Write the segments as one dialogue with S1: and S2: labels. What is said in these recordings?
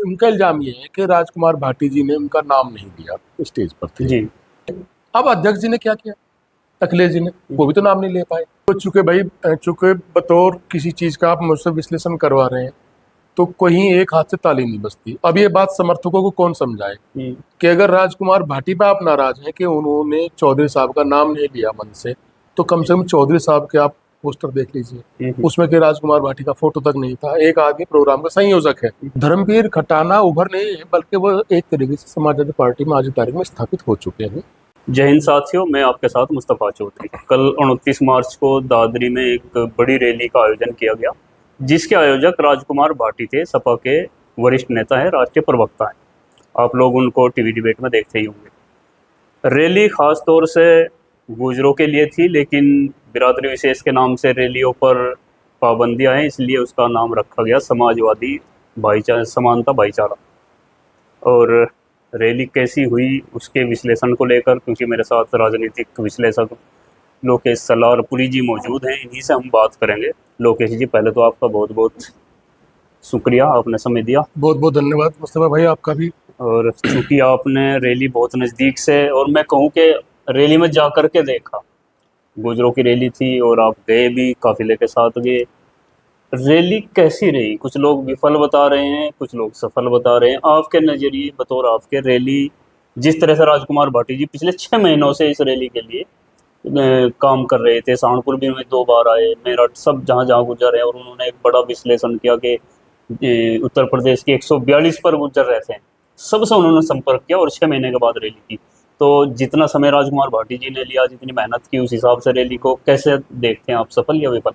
S1: उनका इल्जाम ये है कि राजकुमार भाटी जी ने उनका नाम नहीं लिया स्टेज पर थे।
S2: जी।
S1: अब अध्यक्ष जी ने क्या किया, अखिलेश जी ने, वो भी तो नाम नहीं ले पाए। तो चूंकि बतौर किसी चीज का आप मुझसे विश्लेषण करवा रहे हैं तो कहीं एक हाथ से ताली नहीं बजती। अब ये बात समर्थकों को कौन समझाए कि अगर राजकुमार भाटी पे आप नाराज हैं कि उन्होंने चौधरी साहब का नाम नहीं लिया मन से, तो कम से कम चौधरी साहब के आप पोस्टर देख लीजिए, उसमें कि राजकुमार भाटी का फोटो तक नहीं था। एक आदमी प्रोग्राम का संयोजक है। धर्मवीर खटाना उभर नहीं है, बल्कि वो एक तरीके से समाजवादी पार्टी में आज की तारीख में स्थापित हो चुके हैं।
S2: जय हिंद साथियों, मैं आपके साथ मुस्तफ़ा चौधरी। कल 29 मार्च को दादरी में एक बड़ी रैली का आयोजन किया गया, जिसके आयोजक राजकुमार भाटी थे। सपा के वरिष्ठ नेता हैं, राष्ट्रीय प्रवक्ता हैं। आप लोग उनको टीवी डिबेट में देखते ही होंगे। रैली खास तौर से गुजरों के लिए थी, लेकिन बिरादरी विशेष के नाम से रैलियों पर पाबंदियां हैं, इसलिए उसका नाम रखा गया समाजवादी भाईचारा, समानता भाईचारा। और रैली कैसी हुई उसके विश्लेषण को लेकर, क्योंकि मेरे साथ राजनीतिक विश्लेषक लोकेश सलारपुरी जी मौजूद हैं, इन्हीं से हम बात करेंगे। लोकेश जी, पहले तो आपका बहुत बहुत शुक्रिया, आपने समय दिया।
S1: बहुत बहुत धन्यवाद मुस्तफा भाई, आपका भी।
S2: और चूंकि आपने रैली बहुत नज़दीक से, और मैं कहूँ कि रैली में जा कर के देखा, गुजरों की रैली थी और आप गए भी, काफिले के साथ गए। रैली कैसी रही? कुछ लोग विफल बता रहे हैं, कुछ लोग सफल बता रहे हैं। आपके नज़रिए, बतौर आपके, रैली जिस तरह से राजकुमार भाटी जी पिछले 6 महीनों से इस रैली के लिए काम कर रहे थे, सहारनपुर भी में 2 बार आए, मेरठ, सब जहाँ जहाँ गुजर रहे हैं, और उन्होंने एक बड़ा विश्लेषण किया कि उत्तर प्रदेश के 142 पर गुजर रहे थे, सबसे उन्होंने संपर्क किया और 6 महीने के बाद रैली की। तो जितना समय राजकुमार भाटी जी ने लिया, जितनी मेहनत की, उस हिसाब से रैली को कैसे देखते हैं आप, सफल या विफल?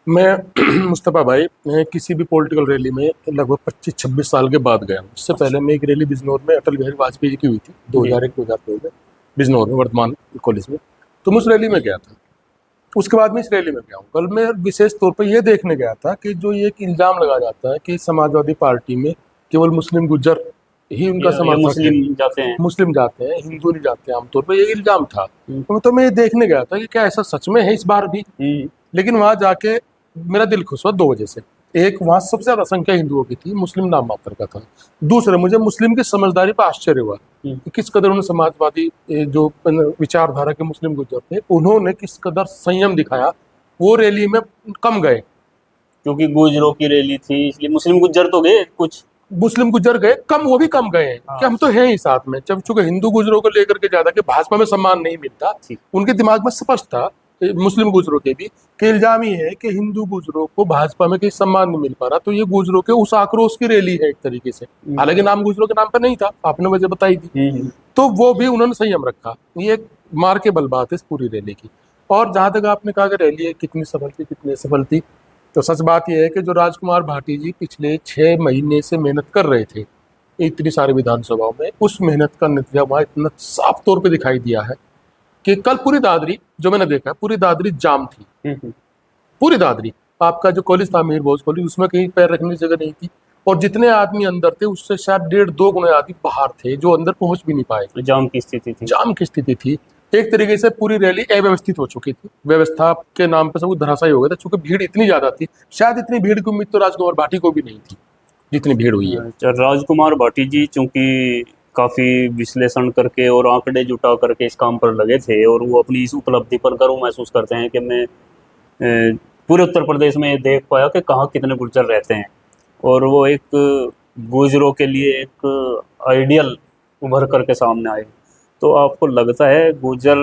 S1: मैं मुस्तफा भाई, मैं किसी भी पॉलिटिकल रैली में लगभग 25-26 साल के बाद गया हूँ। इससे पहले मैं एक रैली बिजनौर में अटल बिहारी वाजपेयी जी की हुई थी 2001-2002 में, बिजनौर में, वर्धमान कॉलेज में। तो मैं उस रैली में गया था। उसके बाद मैं इस रैली में गया हूँ। कल मैं विशेष तौर पर यह देखने गया था कि जो ये एक इल्ज़ाम लगाया जाता है कि समाजवादी पार्टी में केवल मुस्लिम गुज्जर ही उनका समर्थक है, मुस्लिम जाते हैं, हिंदू नहीं जाते हैं, आमतौर पर ये इल्ज़ाम था। तो मैं ये देखने गया था कि क्या ऐसा सच में है इस बार भी। लेकिन वहाँ जाके मेरा दिल खुश हुआ 2 वजह से। एक, वहाँ सबसे ज्यादा संख्या हिंदुओं की थी, मुस्लिम नाम मात्र का था। दूसरे, मुझे मुस्लिम की समझदारी पर आश्चर्य हुआ कि किस कदर उन्होंने समाजवादी जो विचारधारा के मुस्लिम गुजर थे, उन्होंने किस कदर संयम दिखाया। वो रैली में कम गए,
S2: क्योंकि गुजरों की रैली थी, इसलिए मुस्लिम गुज्जर तो गए, कुछ
S1: मुस्लिम गुज्जर गए कम, वो भी कम गए कि हम तो हैं ही साथ में। जब चूंकि हिंदू गुजरों को लेकर के ज्यादा कि भाजपा में सम्मान नहीं मिलता, उनके दिमाग में स्पष्ट था, मुस्लिम गुजरों के भी, कि इल्जाम ही है कि हिंदू गुजरों को भाजपा में कहीं सम्मान नहीं मिल पा रहा। तो ये गुजरों के उस आक्रोश की रैली है एक तरीके से। हालांकि नाम गुजरों के नाम पर नहीं था, आपने वजह बताई थी, तो वो भी उन्होंने संयम रखा। ये एक मार के बल बात है इस पूरी रैली की। और जहां तक आपने कहा कि रैली कितनी सफल थी, कितनी सफल थी, तो सच बात यह है कि जो राजकुमार भाटी जी पिछले 6 महीने से मेहनत कर रहे थे इतनी सारी विधानसभाओं में, उस मेहनत का नतीजा वहां इतना साफ तौर पे दिखाई दिया है कि कल पूरी दादरी, जो मैंने देखा, पूरी दादरी जाम थी। पूरी दादरी, आपका जो कॉलेज था मीर बोस कॉलेज, उसमें कहीं पैर रखने की जगह नहीं थी। और जितने आदमी अंदर थे उससे शायद 1.5-2 गुना आदमी बाहर थे, जो अंदर पहुंच भी नहीं पाए।
S2: जाम की स्थिति थी,
S1: जाम की स्थिति थी। एक तरीके से पूरी रैली अव्यवस्थित हो चुकी थी, व्यवस्था के नाम पर सब कुछ धराशायी हो गया था, चूंकि भीड़ इतनी ज्यादा थी। शायद इतनी भीड़ की उम्मीद तो राजकुमार भाटी को भी नहीं थी जितनी भीड़ हुई है।
S2: राजकुमार भाटी जी चूंकि काफ़ी विश्लेषण करके और आंकड़े जुटा करके इस काम पर लगे थे, और वो अपनी इस उपलब्धि पर गर्व महसूस करते हैं कि मैं पूरे उत्तर प्रदेश में ये देख पाया कि कहाँ कितने गुर्जर रहते हैं, और वो एक गुजरों के लिए एक आइडियल उभर करके सामने आए। तो आपको लगता है, गुजर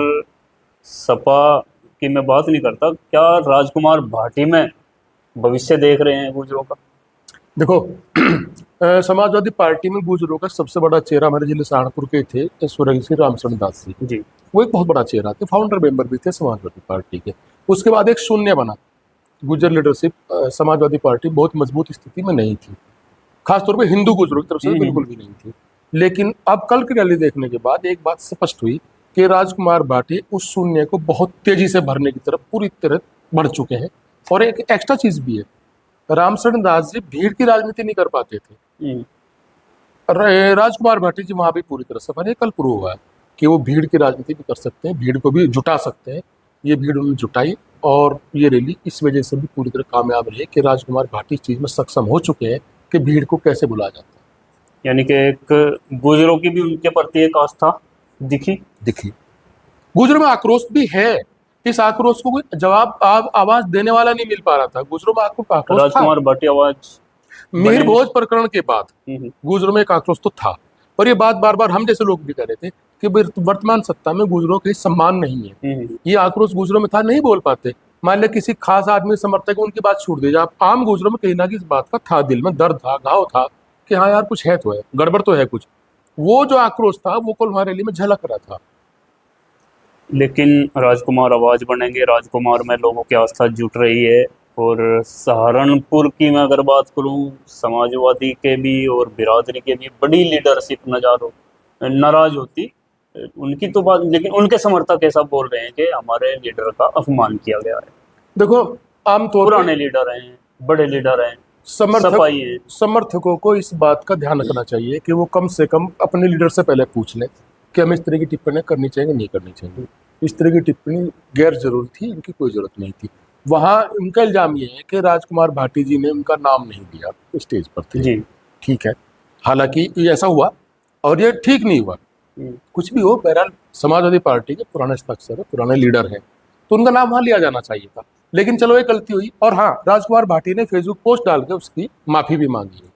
S2: सपा की मैं बात नहीं करता, क्या राजकुमार भाटी में भविष्य देख रहे हैं गुजरों का?
S1: देखो, समाजवादी पार्टी में गुजरों का सबसे बड़ा चेहरा हमारे जिले सहारनपुर के थे स्वर्गीय श्री रामचरण दास जी। वो एक बहुत बड़ा चेहरा थे, फाउंडर मेंबर भी थे समाजवादी पार्टी के। उसके बाद एक शून्य बना, गुजर लीडरशिप समाजवादी पार्टी बहुत मजबूत स्थिति में नहीं थी, खासतौर पर हिंदू गुजरों की तरफ से बिल्कुल भी नहीं थी। लेकिन अब कल की रैली देखने के बाद एक बात स्पष्ट हुई कि राजकुमार भाटी उस शून्य को बहुत तेजी से भरने की तरफ पूरी तरह बढ़ चुके हैं। और एक एक्स्ट्रा चीज भी है, रामचरण दास जी भीड़ की राजनीति नहीं कर पाते थे, राजकुमार भाटी जी वहां भी पूरी तरह सफल है। कल प्रूव हुआ है कि वो भीड़ की राजनीति भी कर सकते हैं, भीड़ को भी जुटा सकते हैं। ये भीड़ उन्होंने जुटाई, और ये रैली इस वजह से भी पूरी तरह कामयाब रही कि राजकुमार भाटी इस चीज में सक्षम हो चुके हैं कि भीड़ को कैसे बुलाया जाता है।
S2: यानी कि एक गुजरों की भी उनके प्रति एक आस्था दिखी।
S1: गुजरों में आक्रोश भी है, इस आक्रोश को कोई जवाब आवाज देने वाला नहीं मिल पा रहा था। गुजरों में आक्रोश था।
S2: राजकुमार भाटी आवाज
S1: मिहिर भोज प्रकरण के बाद
S2: हम्म,
S1: गुजरों में एक आक्रोश तो था, पर ये बात बार बार हम जैसे लोग भी कह रहे थे कि वर्तमान सत्ता में गुजरों का सम्मान नहीं है। ये आक्रोश गुजरों में था, नहीं बोल पाते। मान लिया किसी खास आदमी समर्थक है, उनकी बात छूट दीजिए, आप आम गुजरों में कहीं ना कहीं इस बात का था, दिल में दर्द था, घाव था कि हाँ यार कुछ है, तो है, गड़बड़ तो है कुछ। वो जो आक्रोश था वो कोलहा रैली में झलक रहा था।
S2: लेकिन राजकुमार आवाज बनेंगे, राजकुमार में लोगों की आस्था जुट रही है। और सहारनपुर की मैं अगर बात करूं, समाजवादी के भी और बिरादरी के भी बड़ी लीडरशिप नाराज होती उनकी तो बात, लेकिन उनके समर्थक ऐसा बोल रहे हैं कि हमारे लीडर का अपमान किया गया है।
S1: देखो, आमतौर
S2: पुराने
S1: पर
S2: लीडर हैं, बड़े लीडर हैं, सफाई है।
S1: समर्थकों को इस बात का ध्यान रखना चाहिए कि वो कम से कम अपने लीडर से पहले पूछ लें कि हमें इस तरह की टिप्पणी करनी चाहिए, नहीं करनी चाहिए। इस तरह की टिप्पणी गैर जरूरी थी, इनकी कोई जरूरत नहीं थी। वहां उनका इल्जाम ये है कि राजकुमार भाटी जी ने उनका नाम नहीं लिया स्टेज पर थे।
S2: जी।
S1: ठीक है, हालांकि ये ऐसा हुआ और ये ठीक नहीं हुआ। कुछ भी हो, बहरहाल समाजवादी पार्टी के पुराने हस्ताक्षर है, पुराने लीडर हैं, तो उनका नाम वहां लिया जाना चाहिए था। लेकिन चलो ये गलती हुई। और हाँ, राजकुमार भाटी ने फेसबुक पोस्ट डाल के उसकी माफी भी मांगी है।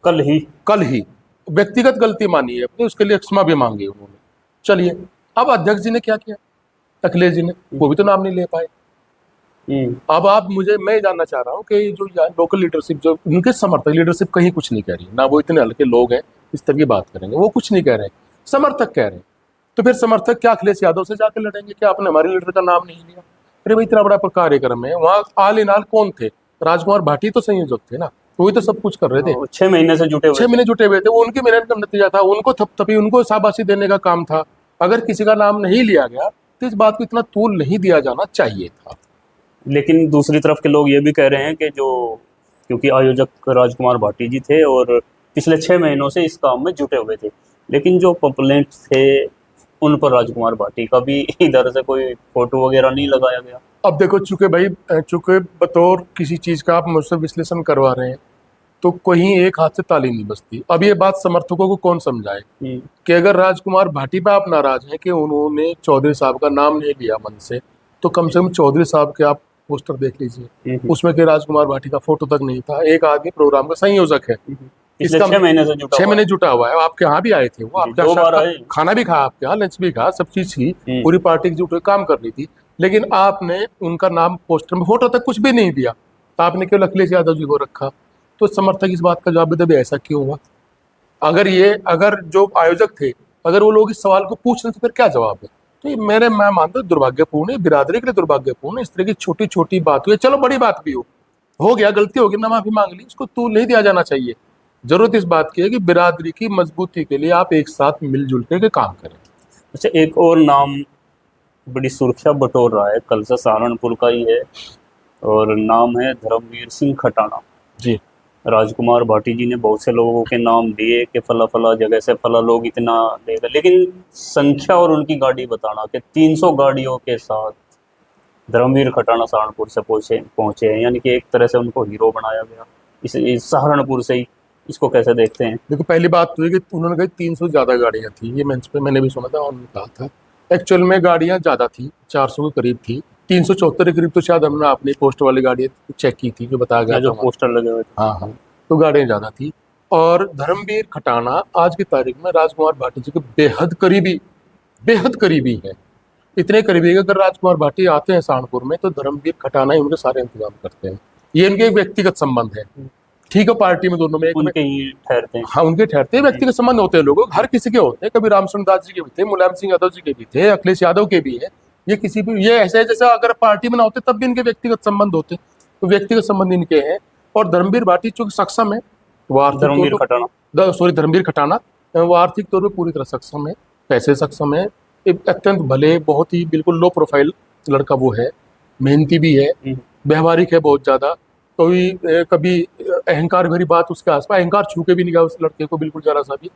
S1: कल ही व्यक्तिगत गलती मानी है अपनी, उसके लिए क्षमा भी मांगी उन्होंने। चलिए, अब अध्यक्ष जी ने क्या किया, अखिलेश जी ने, वो भी तो नाम नहीं ले पाए। अब मैं जानना चाह रहा हूँ कि जो लोकल लीडरशिप, जो उनके समर्थक, लीडरशिप कहीं कुछ नहीं कह रही ना, वो इतने हल्के लोग हैं इस तरह की बात करेंगे, वो कुछ नहीं कह रहे, समर्थक कह रहे हैं। तो फिर समर्थक क्या अखिलेश यादव से जाकर लड़ेंगे? क्या आपने हमारे लीडर का नाम नहीं लिया? अरे भाई, इतना बड़ा कार्यक्रम है, वहाँ आल इन आल कौन थे? राजकुमार भाटी तो संयोजक थे ना, वही तो सब कुछ कर रहे थे।
S2: 6 महीने से जुटे हुए
S1: 6 महीने जुटे हुए थे, वो उनकी मेहनत का नतीजा था, उनको थपथपी, उनको शाबाशी देने का काम था। अगर किसी का नाम नहीं लिया गया तो इस बात को इतना तूल नहीं दिया जाना चाहिए था।
S2: लेकिन दूसरी तरफ के लोग ये भी कह रहे हैं कि क्योंकि आयोजक राजकुमार भाटी जी थे और पिछले 6 महीनों से इस काम में जुटे हुए थे, लेकिन जो कंप्लेंट थे उन पर राजकुमार भाटी का भी इधर से कोई फोटो वगैरह नहीं लगाया गया।
S1: अब देखो, चूंकि बतौर किसी चीज का आप मुझसे विश्लेषण करवा रहे हैं, तो कहीं एक हाथ से ताली नहीं बजती। अब ये बात समर्थकों को कौन समझाए कि अगर राजकुमार भाटी पे आप नाराज हैं कि उन्होंने चौधरी साहब का नाम नहीं लिया मन से, तो कम से कम चौधरी साहब के आप पोस्टर देख लीजिए, उसमें कि राजकुमार भाटी का फोटो तक नहीं था। एक आदमी प्रोग्राम का संयोजक है,
S2: इसका 6 महीने से
S1: 6 महीने जुटा हुआ है। आपके यहाँ भी आए थे, वो आपके यहाँ खाना भी खाया, आपके यहाँ लंच भी खाया, सब चीज की पूरी पार्टी की जुटे काम कर रही थी, लेकिन आपने उनका नाम पोस्टर में, फोटो तक कुछ भी नहीं दिया। तो आपने केवल अखिलेश यादव जी को रखा। तो समर्थक इस बात का जवाब देते ऐसा क्यों हुआ? अगर जो आयोजक थे, अगर वो लोग इस सवाल को पूछ रहे तो फिर क्या जवाब है? तो ये मैं मानता हूँ दुर्भाग्यपूर्ण है, बिरादरी के लिए दुर्भाग्यपूर्ण है। इस तरह की छोटी छोटी बात हुई, चलो बड़ी बात भी हो गया, गलती हो गई ना, माफी मांग ली, इसको तूल नहीं दिया जाना चाहिए। जरूरत इस बात की है कि बिरादरी की मजबूती के लिए आप एक साथ मिलजुल के काम करें।
S2: अच्छा, एक और नाम बड़ी सुर्खियां बटोर रहा है, कल से सहारनपुर का ही है, और नाम है धर्मवीर सिंह खटाना
S1: जी।
S2: राजकुमार भाटी जी ने बहुत से लोगों के नाम दिए कि फला फला जगह से फला लोग इतना लेगा, लेकिन संख्या और उनकी गाड़ी बताना कि 300 गाड़ियों के साथ धर्मवीर खटाना सहारनपुर से पहुंचे हैं, यानी कि एक तरह से उनको हीरो बनाया गया इस सहारनपुर से ही। इसको कैसे देखते हैं?
S1: देखो, पहली बात तो ये कि उन्होंने कही 300 ज्यादा गाड़ियां थी, ये मंच पे मैंने भी सुना था और कहा था। एक्चुअल में गाड़ियां ज्यादा थी, 400 के करीब थी, 374 के करीब तो शायद हमने अपनी पोस्ट वाली गाड़ी चेक की थी, जो बताया गया
S2: जो पोस्टर लगे हुए थे।
S1: हाँ, तो गाड़ियां ज्यादा थी। और धर्मवीर खटाना आज की तारीख में राजकुमार भाटी जी के बेहद करीबी है। इतने करीबी है कि अगर राजकुमार भाटी आते हैं सहारनपुर में तो धर्मवीर खटाना ही उनके सारे इंतजाम करते हैं। ये इनके एक व्यक्तिगत संबंध है, ठीक है, पार्टी में दोनों में
S2: उनके ही ठहरते हैं।
S1: हाँ, उनके ठहरते हैं, व्यक्तिगत संबंध होते हैं लोगों, हर किसी के होते हैं। कभी रामचंद्र दास जी के भी थे, मुलायम सिंह यादव जी के भी थे, अखिलेश यादव के भी है। ये किसी भी, ये ऐसे है जैसे अगर पार्टी में ना होते तब भी इनके व्यक्तिगत संबंध होते, तो व्यक्तिगत संबंध इनके हैं। और धर्मवीर भाटी चूंकि सक्षम है, वो
S2: धर्मवीर
S1: खटाना वो आर्थिक तौर पर पूरी तरह सक्षम है, पैसे सक्षम है, एक अत्यंत भले, बहुत ही बिल्कुल लो प्रोफाइल लड़का वो है, मेहनती भी है, व्यवहारिक है बहुत ज्यादा। कभी अहंकार भरी बात उसके आसपास, अहंकार छू के भी नहीं गया उस लड़के को बिल्कुल जरा सा भी।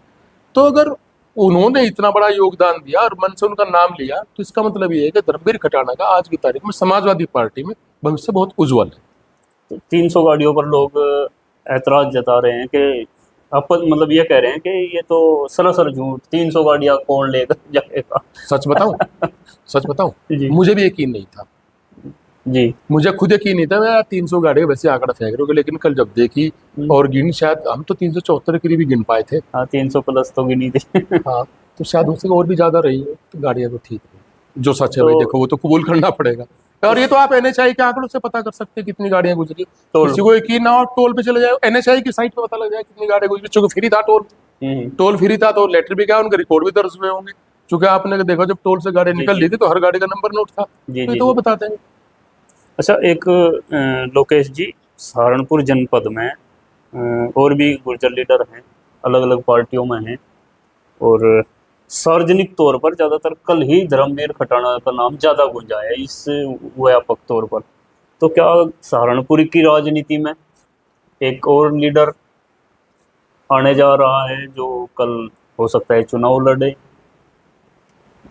S1: तो अगर उन्होंने इतना बड़ा योगदान दिया और मन से उनका नाम लिया, तो इसका मतलब ये है कि धर्मवीर खटाना का आज की तारीख में समाजवादी पार्टी में भविष्य बहुत उज्जवल है।
S2: 300 गाड़ियों पर लोग ऐतराज जता रहे हैं कि आप मतलब ये कह रहे हैं कि ये तो सरासर झूठ, 300 गाड़ियां कौन लेकर जाएगा?
S1: सच बताऊं, सच बताऊं,
S2: जी
S1: मुझे भी यकीन नहीं था।
S2: जी।
S1: मुझे खुद यकीन नहीं था। मैं यार 300 गाड़ी वैसे आंकड़ा फेंक रहे हो, लेकिन कल जब देखी और गिनी, शायद हम तो 374 के करीब ही गिन पाए थे।
S2: हाँ, 300 प्लस तो गिनी थी।
S1: हाँ, तो शायद उससे और भी ज्यादा रही है, तो गाड़ियां तो ठीक है। जो सच है भाई,
S2: तो
S1: देखो वो तो कबूल करना पड़ेगा। और ये तो आप एनएचआई के आंकड़ों से पता कर सकते हैं कितनी गाड़ियां गुजरी।
S2: टोल।
S1: किसी को यकीन ना हो, टोल पे चले जाए, एनएचआई की साइट पे पता लग जाए कितनी गाड़ियां गुजरी, क्योंकि फ्री था टोल।
S2: हम्म।
S1: टोल फ्री था तो लेटर भी क्या, उनके रिकॉर्ड भी दर्ज हुए होंगे। क्योंकि आपने देखा जब टोल से गाड़ी
S2: जी
S1: निकल
S2: जी
S1: ली थी तो हर गाड़ी का नंबर नोट था,
S2: जी
S1: तो ये
S2: जी
S1: तो वो
S2: जी।
S1: बता देंगे।
S2: अच्छा, एक लोकेश जी, सहारनपुर जनपद में और भी गुर्जर लीडर हैं, अलग अलग पार्टियों में हैं, और सार्वजनिक तौर पर ज्यादातर कल ही धर्मवीर खटाना का नाम ज्यादा गूंजा है इस व्यापक तौर पर। तो क्या सहारनपुर की राजनीति में एक और लीडर आने जा रहा है जो कल हो सकता है चुनाव लड़े,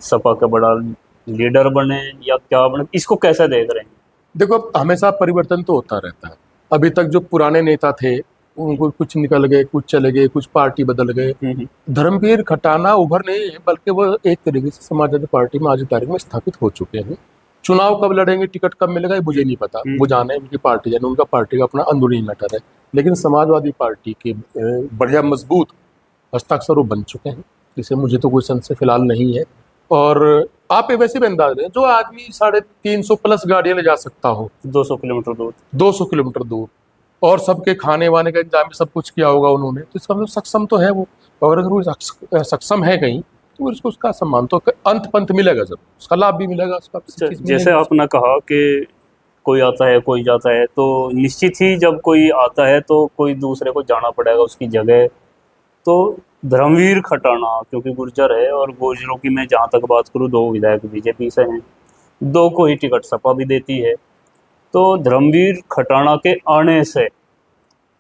S2: सपा का बड़ा लीडर बने, या क्या बने? इसको कैसे देख रहे हैं?
S1: देखो, हमेशा परिवर्तन तो होता रहता है। अभी तक जो पुराने नेता थे, उनको कुछ निकल गए, कुछ चले गए, कुछ पार्टी बदल गए। धर्मवीर खटाना उभर नहीं है, बल्कि वो एक तरीके से समाजवादी पार्टी में आज की तारीख में स्थापित हो चुके हैं। चुनाव कब लड़ेंगे, टिकट कब मिलेगा, ये मुझे नहीं पता। वो जाने उनकी पार्टी जाने, उनका पार्टी का अपना अंदरूनी मैटर है। लेकिन समाजवादी पार्टी के बढ़िया मजबूत हस्ताक्षर वो बन चुके हैं, जिसे मुझे तो कोई संशय फिलहाल नहीं है। और आप ये वैसे भी अंदाज रहे, जो आदमी 350 प्लस गाड़ियां ले जा सकता हो
S2: 200 किलोमीटर दूर।
S1: 200 किलोमीटर दूर, और सबके खाने वाने का इंतजाम सब कुछ किया होगा उन्होंने, तो इसका मतलब सक्षम तो है वो। और अगर वो सक्षम है कहीं, तो फिर उसको उसका सम्मान तो अंत पंत मिलेगा, जब उसका लाभ भी मिलेगा, उसका
S2: अच्छा,
S1: चीज
S2: जैसे
S1: मिलेगी।
S2: आपने कहा कि कोई आता है कोई जाता है, तो निश्चित ही जब कोई आता है तो कोई दूसरे को जाना पड़ेगा उसकी जगह। तो धर्मवीर खटाना क्योंकि गुर्जर है, और गुर्जरों की मैं जहाँ तक बात करूँ, 2 विधायक बीजेपी से हैं, 2 को ही टिकट सपा भी देती है। तो धर्मवीर खटाना के आने से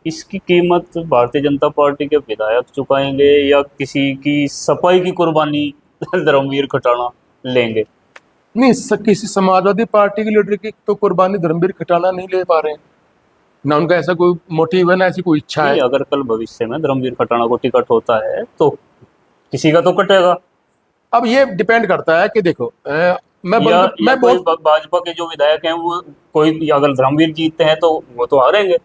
S2: इसकी कीमत भारतीय जनता पार्टी के विधायक चुकाएंगे, या किसी की सफाई की कुर्बानी धर्मवीर खटाना लेंगे?
S1: नहीं, किसी समाजवादी पार्टी के लीडर की तो कुर्बानी धर्मवीर खटाना नहीं ले पा रहे हैं। ना उनका ऐसा कोई मोटिव है, ना ऐसी कोई इच्छा है।
S2: नहीं, अगर कल भविष्य में धर्मवीर खटाना को टिकट होता है तो किसी का तो कटेगा।
S1: अब ये डिपेंड करता है कि देखो, मैं
S2: या
S1: बल्कि
S2: या
S1: मैं
S2: कोई
S1: बहुत
S2: भाजपा के जो विधायक हैं वो, कोई अगर धर्मवीर जीतते हैं तो वो तो हारेंगे।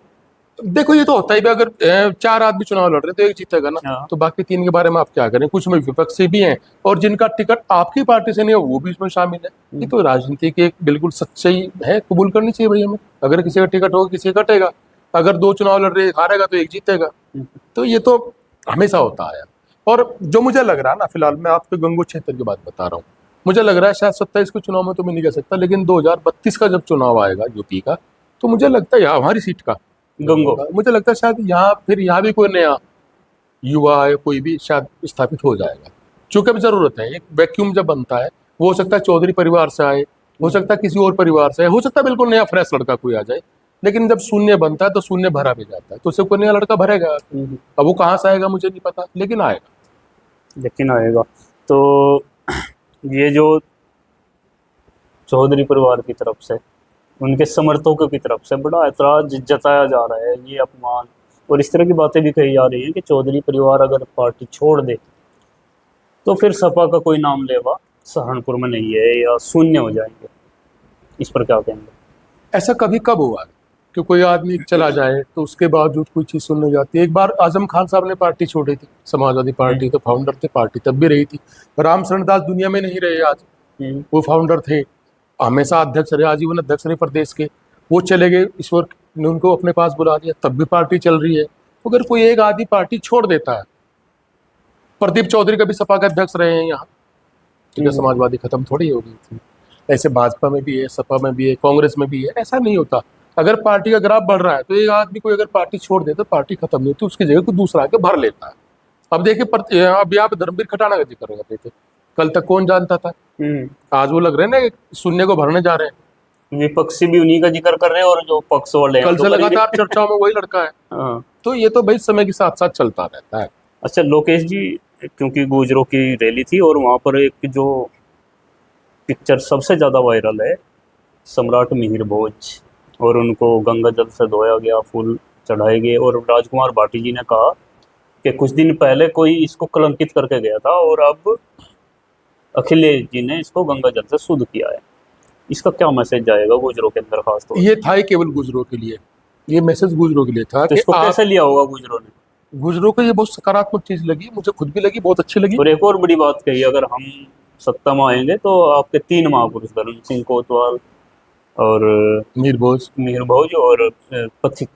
S1: देखो, ये तो होता ही भी, अगर 4 आदमी चुनाव लड़ रहे हैं तो एक जीतेगा ना।
S2: हाँ।
S1: तो बाकी 3 के बारे में आप क्या करें, कुछ में विपक्षी भी हैं, और जिनका टिकट आपकी पार्टी से नहीं है वो भी इसमें शामिल है। ये तो राजनीति की एक बिल्कुल सच्चाई है, कबूल करनी चाहिए भाई हमें। अगर किसी का टिकट होगा, किसी का कटेगा। अगर 2 चुनाव लड़ रहे, एक हारेगा तो एक जीतेगा। तो ये तो हमेशा होता है। और जो मुझे लग रहा है ना, फिलहाल मैं आपको गंगो क्षेत्र की बात बता रहा हूँ। मुझे लग रहा है शायद 27 के चुनाव में तो मैं नहीं कह सकता, लेकिन 2032 का जब चुनाव आएगा यूपी का, तो मुझे लगता है यहाँ हमारी सीट का
S2: गंगो।
S1: मुझे लगता है शायद यहाँ भी कोई नया युवा या कोई भी शायद स्थापित हो जाएगा। चूंकि अब जरूरत है, एक वैक्यूम जब बनता है, वो हो सकता है चौधरी परिवार से आए, हो सकता है किसी और परिवार से आए, हो सकता है बिल्कुल नया फ्रेश लड़का कोई आ जाए। लेकिन जब शून्य बनता है तो शून्य भरा भी जाता है, तो उसे कोई नया लड़का भरेगा। अब वो कहाँ से आएगा मुझे नहीं पता, लेकिन आएगा।
S2: लेकिन आएगा। तो ये जो चौधरी परिवार की तरफ से, उनके समर्थकों की तरफ से बड़ा ऐतराज जताया जा रहा है, ये अपमान और इस तरह की बातें भी कही जा रही हैं कि चौधरी परिवार अगर पार्टी छोड़ दे तो फिर सपा का कोई नाम लेवा सहारनपुर में नहीं है, या शून्य हो जाएंगे। इस पर क्या कहेंगे?
S1: ऐसा कभी कब हुआ है कि कोई आदमी चला जाए तो उसके बावजूद कोई चीज सुनने जाती है? एक बार आजम खान साहब ने पार्टी छोड़ी थी, समाजवादी पार्टी, तो फाउंडर थे, पार्टी तब भी रही थी। राम शरण दास दुनिया में नहीं रहे आज, वो फाउंडर थे, हमेशा अध्यक्ष रहे, आजीवन अध्यक्ष रहे प्रदेश के। वो चले गए, ईश्वर ने उनको अपने पास बुला लिया, तब भी पार्टी चल रही है। तो अगर कोई एक आदमी पार्टी छोड़ देता है, प्रदीप चौधरी कभी सपा के अध्यक्ष रहे हैं यहाँ, तो क्या समाजवादी खत्म थोड़ी हो गई थी? ऐसे भाजपा में भी है, सपा में भी है, कांग्रेस में भी है, ऐसा नहीं होता। अगर पार्टी का ग्राफ बढ़ रहा है तो एक आदमी कोई अगर पार्टी छोड़ देता तो पार्टी खत्म नहीं होती, उसकी जगह कोई दूसरा आके भर लेता है। अब देखिए, अब यहाँ पे धर्मवीर खटाना का जिक्र कर रहे थे, कल तक कौन जानता था? आज वो लग रहे हैं ना शून्य को भरने जा रहे हैं।
S2: विपक्षी भी उन्हीं का जिक्र कर रहे हैं, और जो पक्ष वाले हैं
S1: कल
S2: तो
S1: से
S2: करेंगे।
S1: लगातार चर्चाओं में वही लड़का है।
S2: हाँ।
S1: तो ये तो भाई समय के साथ साथ चलता रहता है।
S2: अच्छा लोकेश जी, क्योंकि गुजरों की रैली थी और वहाँ पर एक जो पिक्चर सबसे ज़्यादा वायरल है, सम्राट मिहिर भोज, और उनको गंगा जल से धोया गया, फूल चढ़ाए गए, और राजकुमार भाटी जी ने कहा कि कुछ दिन पहले कोई इसको कलंकित करके गया था और अब अखिलेश जी ने इसको गंगा जल से शुद्ध किया है। इसका क्या मैसेज जाएगा गुजरों के अंदर खास तौर
S1: ये था ही केवल गुजरों के लिए, ये मैसेज गुजरों के लिए था
S2: तो
S1: कि
S2: इसको
S1: आप कैसे
S2: कैसे लिया होगा गुजरों ने?
S1: गुजरों को ये बहुत सकारात्मक चीज लगी, मुझे खुद भी लगी, बहुत अच्छी लगी।
S2: और एक और बड़ी बात कही, अगर हम सत्ता में आएंगे तो आपके 3 महापुरुष धर्म सिंह कोतवाल और
S1: मीर भोज,
S2: मिहिर भोज और पथिक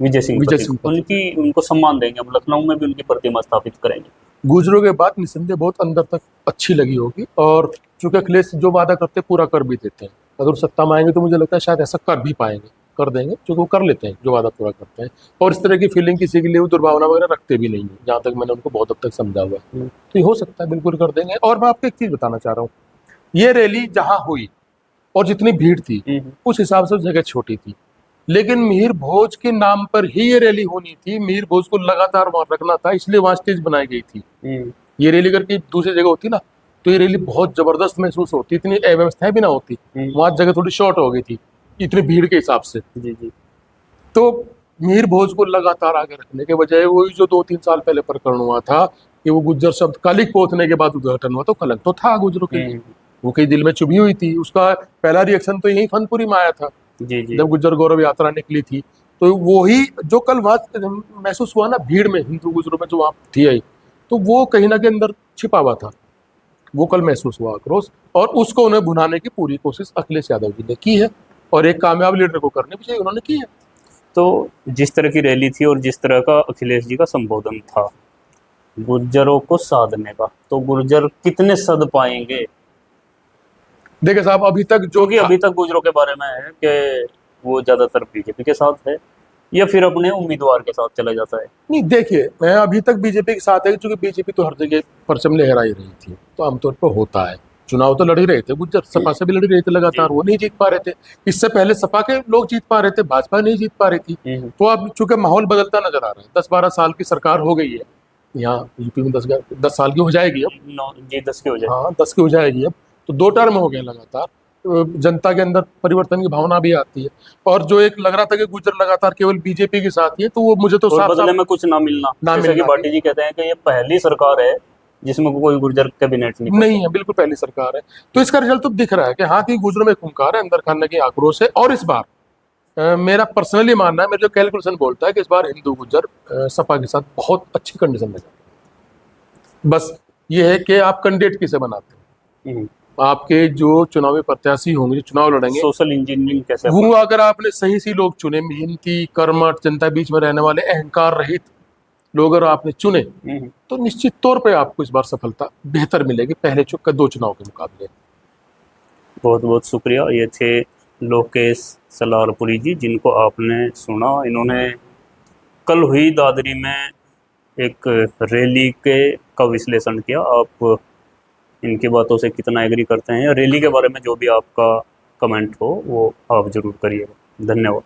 S2: विजय सिंह
S1: विजय
S2: पथिक,
S1: सिंह पथिक।
S2: उनको सम्मान देंगे। हम लखनऊ में भी उनकी प्रतिमा स्थापित करेंगे।
S1: गुजरों के बाद निसंदेह बहुत अंदर तक अच्छी लगी होगी, और चूंकि अखिलेश जो वादा करते पूरा कर भी देते हैं, अगर वो सत्ता में आएंगे तो मुझे लगता है शायद ऐसा कर भी पाएंगे, कर देंगे, क्योंकि वो कर लेते हैं जो वादा पूरा करते हैं। और इस तरह की फीलिंग किसी के लिए वो दुर्भावना वगैरह रखते भी नहीं है, जहाँ तक मैंने उनको बहुत हद तक समझा हुआ है। तो ये हो सकता है, बिल्कुल कर देंगे। और मैं आपको एक चीज बताना चाह रहा हूँ, ये रैली जहाँ हुई और जितनी भीड़ थी उस हिसाब से जगह छोटी थी, लेकिन मिहिर भोज के नाम पर ही ये रैली होनी थी। मिहिर भोज को लगातार वहां रखना था, इसलिए वहां स्टेज बनाई गई थी। ये रैली करके दूसरी जगह होती ना तो ये रैली बहुत जबरदस्त महसूस होती, इतनी अव्यवस्थाएं भी ना होती। वहां जगह थोड़ी शॉर्ट हो गई थी इतनी भीड़ के हिसाब से।
S2: जी जी।
S1: तो मिहिर भोज को लगातार आगे रखने के बजाय वही जो 2-3 साल पहले प्रकरण हुआ था कि वो गुज्जर शब्द कालिक पोतने के बाद उद्घाटन हुआ, तो कलंक तो था गुजरों के लिए, वो कई दिल में चुभी हुई थी। उसका पहला रिएक्शन तो यही फनपुरी में आया था,
S2: जी जी।
S1: जब गुज्जर गौरव यात्रा निकली थी। तो वही जो कल वहां महसूस हुआ ना भीड़ में, हिंदू गुजरों में जो वहां थी आई, तो वो कहीं ना कहीं अंदर छिपा हुआ था, वो कल महसूस हुआ आक्रोश। और उसको उन्हें भुनाने की पूरी कोशिश अखिलेश यादव जी ने की है, और एक कामयाब लीडर को करने भी चाहिए, उन्होंने की है।
S2: तो जिस तरह की रैली थी और जिस तरह का अखिलेश जी का संबोधन था गुर्जरों को साधने का, तो गुर्जर कितने सद पाएंगे?
S1: देखिए साहब, अभी तक जो
S2: क्योंकि अभी तक गुर्जरों के बारे में है कि वो ज्यादातर बीजेपी के साथ है या फिर अपने उम्मीदवार के साथ चला जाता है।
S1: नहीं, देखिए मैं अभी तक बीजेपी के साथ है, क्योंकि बीजेपी तो हर जगह परचम लहरा ही रही थी, तो आमतौर पर होता है। चुनाव तो लड़ ही रहे थे गुज्जर, सपा से भी लड़ ही रहे थे लगातार, वो नहीं जीत पा रहे थे। इससे पहले सपा के लोग जीत पा रहे थे, भाजपा नहीं जीत पा रही थी। तो अब चूंकि माहौल बदलता नजर आ रहा है, 10-12 साल की सरकार हो गई है यहाँ यूपी में, 10 साल की हो जाएगी अब।
S2: 10 की हो जाए।
S1: हाँ, 10 की हो जाएगी अब। तो 2 टर्म हो गए लगातार, जनता के अंदर परिवर्तन की भावना भी आती है। और जो एक लग रहा था कि गुज्जर लगातार केवल बीजेपी के साथ ही है, तो वो मुझे तो
S2: और
S1: साफ
S2: बदले
S1: साफ
S2: में कुछ ना मिलना,
S1: ना
S2: जैसे कि
S1: मिलना
S2: भाटी जी कहते हैं कि ये पहली सरकार है जिसमें कोई गुर्जर कैबिनेट
S1: नहीं है, बिल्कुल पहली सरकार है। तो इसका रिजल्ट तो दिख रहा है कि हाँ की गुजरों में खूंखार है, अंदर खाने की आक्रोश है। और इस बार मेरा पर्सनली मानना है, मेरा जो कैलकुलेशन बोलता है कि इस बार हिंदू गुज्जर सपा के साथ बहुत अच्छी कंडीशन में जाए। बस ये है कि आप कैंडिडेट किसे बनाते हैं, आपके जो चुनावी प्रत्याशी होंगे, जो चुनाव लड़ेंगे,
S2: सोशल इंजीनियरिंग कैसे
S1: वो अगर आपने सही सी लोग चुने, मेहनती, कर्मठ, जनता बीच में रहने वाले, अहंकार रहित लोग अगर आपने चुने, तो निश्चित तौर पे आपको इस बार सफलता बेहतर मिलेगी पहले 2 चुनाव के मुकाबले।
S2: बहुत बहुत शुक्रिया। ये थे लोकेश सलारपुरी जी, जिनको आपने सुना। इन्होंने कल हुई दादरी में एक रैली का विश्लेषण किया। आप इनकी बातों से कितना एग्री करते हैं, या रैली के बारे में जो भी आपका कमेंट हो वो आप जरूर करिएगा। धन्यवाद।